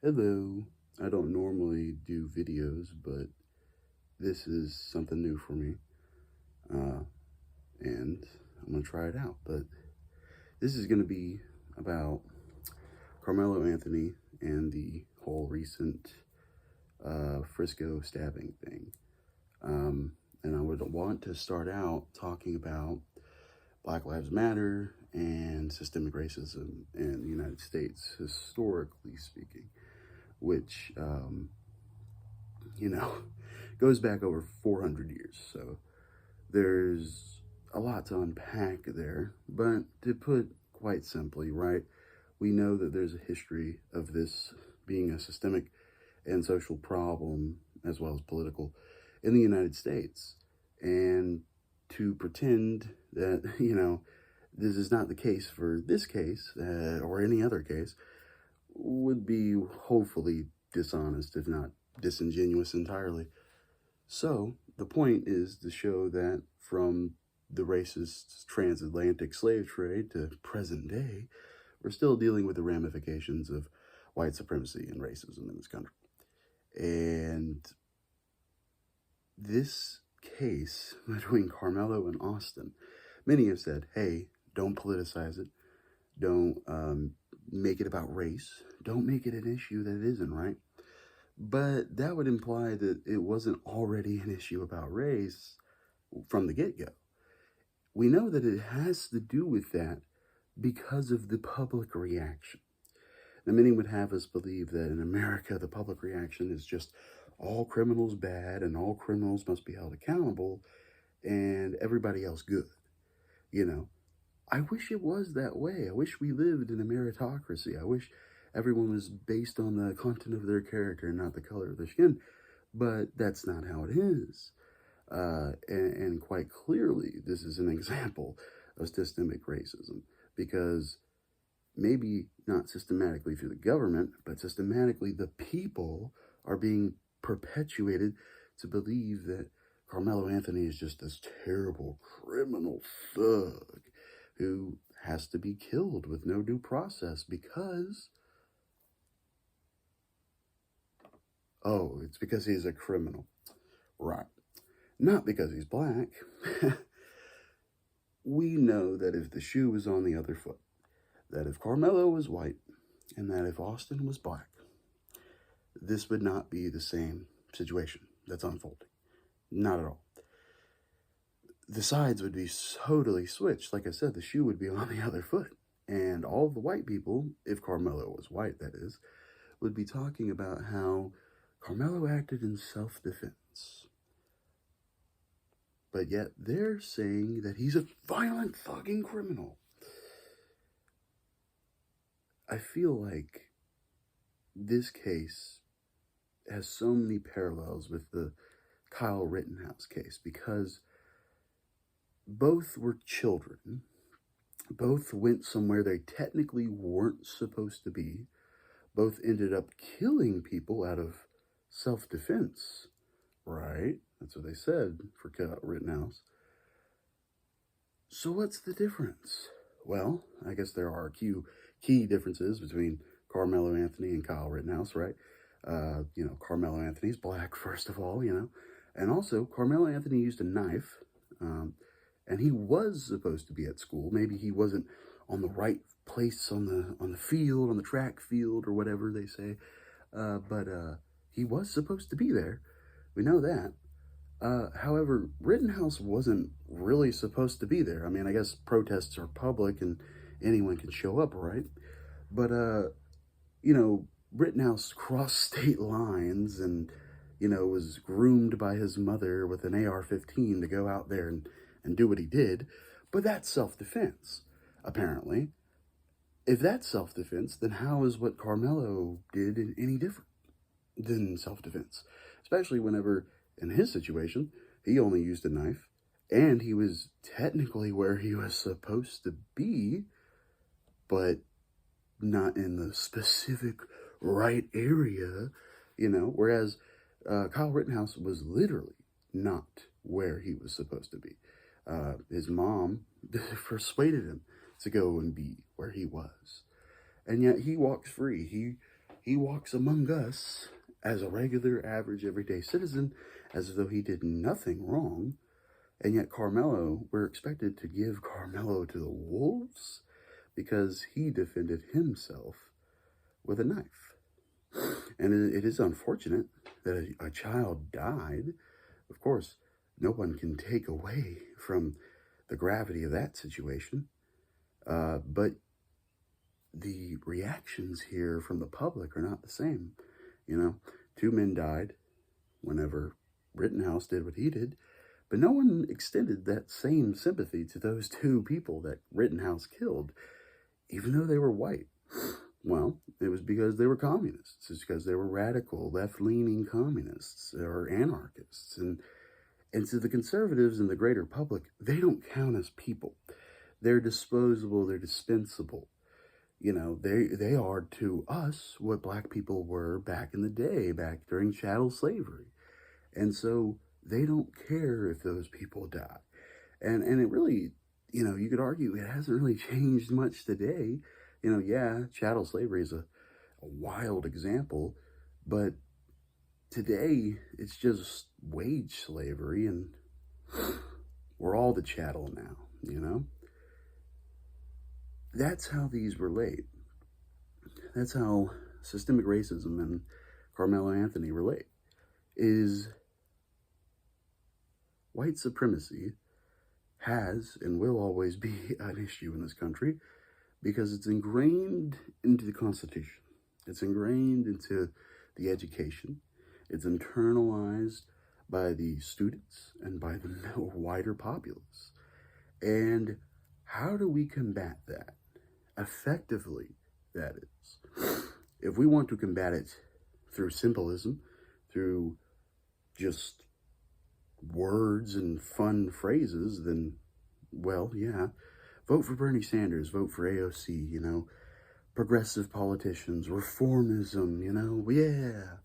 Hello. I don't normally do videos, but this is something new for me. Uh, and I'm going to try it out. But this is going to be about Carmelo Anthony and the whole recent Frisco stabbing thing. And I would want to start out talking about Black Lives Matter and systemic racism in the United States, historically speaking, which you know, goes back over 400 years. So there's a lot to unpack there. But to put quite simply, right, we know that there's a history of this being a systemic and social problem, as well as political, in the United States. And to pretend that, this is not the case for this case or any other case would be hopefully dishonest, if not disingenuous entirely. So, the point is to show that from the racist transatlantic slave trade to present day, we're still dealing with the ramifications of white supremacy and racism in this country. And this case between Carmelo and Austin, many have said, hey, don't politicize it. Don't make it about race. Don't make it an issue that it isn't, right? But that would imply that it wasn't already an issue about race from the get go. We know that it has to do with that because of the public reaction. Now, many would have us believe that in America, the public reaction is just all criminals bad and all criminals must be held accountable and everybody else good. You know, I wish it was that way. I wish we lived in a meritocracy. I wish everyone was based on the content of their character and not the color of their skin. But that's not how it is. And quite clearly, this is an example of systemic racism because maybe not systematically through the government, but systematically the people are being perpetuated to believe that Carmelo Anthony is just this terrible criminal thug who has to be killed with no due process because, oh, it's because he's a criminal. Right. Not because he's black. We know that if the shoe was on the other foot, that if Carmelo was white and that if Austin was black, this would not be the same situation that's unfolding. Not at all. The sides would be totally switched. Like I said, the shoe would be on the other foot. And all the white people, if Carmelo was white, that is, would be talking about how Carmelo acted in self-defense. But yet they're saying that he's a violent fucking criminal. I feel like this case has so many parallels with the Kyle Rittenhouse case because both were children. Both went somewhere they technically weren't supposed to be. Both ended up killing people out of self-defense, right? That's what they said for Kyle Rittenhouse. So what's the difference? Well, I guess there are a few key differences between Carmelo Anthony and Kyle Rittenhouse, right? Carmelo Anthony's black, first of all, and also Carmelo Anthony used a knife, and he was supposed to be at school. Maybe he wasn't on the right place on the field, on the track field, or whatever they say, but he was supposed to be there. We know that. However, Rittenhouse wasn't really supposed to be there. I mean, I guess protests are public and anyone can show up, right? But, Rittenhouse crossed state lines and, was groomed by his mother with an AR-15 to go out there and do what he did. But that's self-defense, apparently. If that's self-defense, then how is what Carmelo did any different than self-defense? Especially whenever, in his situation, he only used a knife, and he was technically where he was supposed to be, but not in the specific right area, whereas Kyle Rittenhouse was literally not where he was supposed to be. His mom persuaded him to go and be where he was. And yet he walks free. He He walks among us as a regular, average, everyday citizen, as though he did nothing wrong. And yet Karmelo, we're expected to give Karmelo to the wolves because he defended himself with a knife. And it is unfortunate that a child died. Of course, no one can take away from the gravity of that situation. But the reactions here from the public are not the same. You know, 2 men died whenever Rittenhouse did what he did, but no one extended that same sympathy to those 2 people that Rittenhouse killed, even though they were white. Well, it was because they were communists. It's because they were radical, left-leaning communists or anarchists. And to the conservatives and the greater public, they don't count as people. They're disposable, they're dispensable. You know, they are to us what black people were back in the day, back during chattel slavery. And so they don't care if those people die. And it really, you know, you could argue it hasn't really changed much today. You know, yeah, chattel slavery is a wild example, but today it's just wage slavery, and we're all the chattel now, you know? That's how these relate. That's how systemic racism and Karmelo Anthony relate, is white supremacy has and will always be an issue in this country because it's ingrained into the Constitution. It's ingrained into the education. It's internalized by the students and by the wider populace. And how do we combat that? Effectively, that is. If we want to combat it through symbolism, through just words and fun phrases, then, well, yeah, vote for Bernie Sanders, vote for AOC, you know, progressive politicians, reformism, you know, yeah.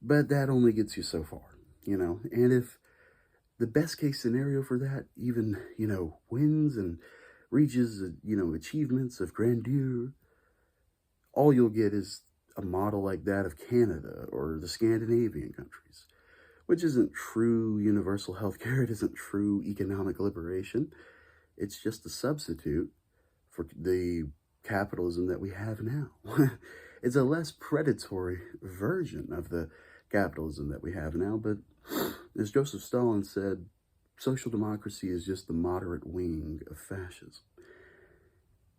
But that only gets you so far, you know. And if the best case scenario for that even, you know, wins and reaches, you know, achievements of grandeur, all you'll get is a model like that of Canada or the Scandinavian countries, which isn't true universal health care. It isn't true economic liberation. It's just a substitute for the capitalism that we have now. It's a less predatory version of the capitalism that we have now, but as Joseph Stalin said, social democracy is just the moderate wing of fascism.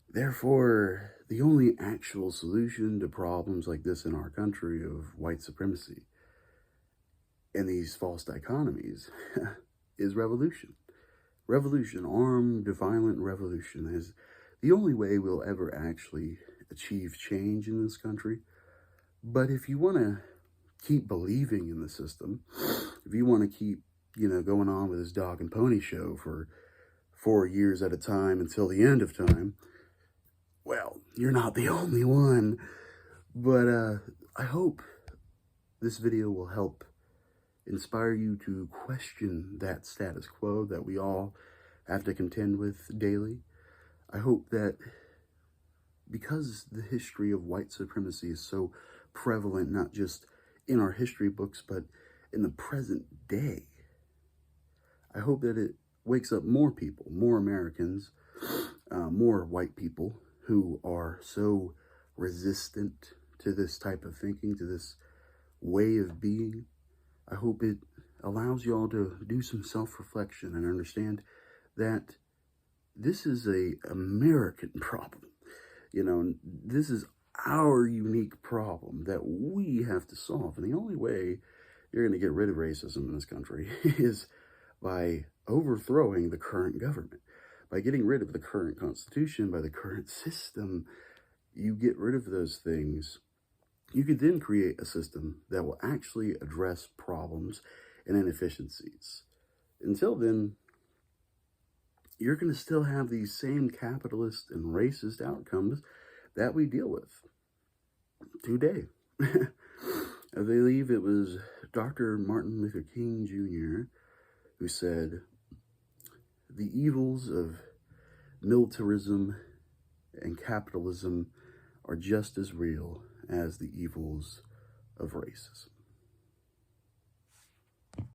Therefore, the only actual solution to problems like this in our country of white supremacy and these false dichotomies is revolution. Revolution, armed, violent revolution, is the only way we'll ever actually achieve change in this country. But if you want to keep believing in the system, if you want to keep, you know, going on with this dog and pony show for 4 years at a time until the end of time, well, you're not the only one. But I hope this video will help inspire you to question that status quo that we all have to contend with daily. I hope that because the history of white supremacy is so prevalent, not just in our history books, but in the present day, I hope that it wakes up more people, more Americans, more white people who are so resistant to this type of thinking, to this way of being. I hope it allows you all to do some self-reflection and understand that this is an American problem. You know, this is our unique problem that we have to solve. And the only way you're going to get rid of racism in this country is by overthrowing the current government. By getting rid of the current constitution, by the current system, you get rid of those things. You could then create a system that will actually address problems and inefficiencies. Until then, you're going to still have these same capitalist and racist outcomes that we deal with today. I believe it was Dr. Martin Luther King Jr. who said, "The evils of militarism and capitalism are just as real as the evils of racism.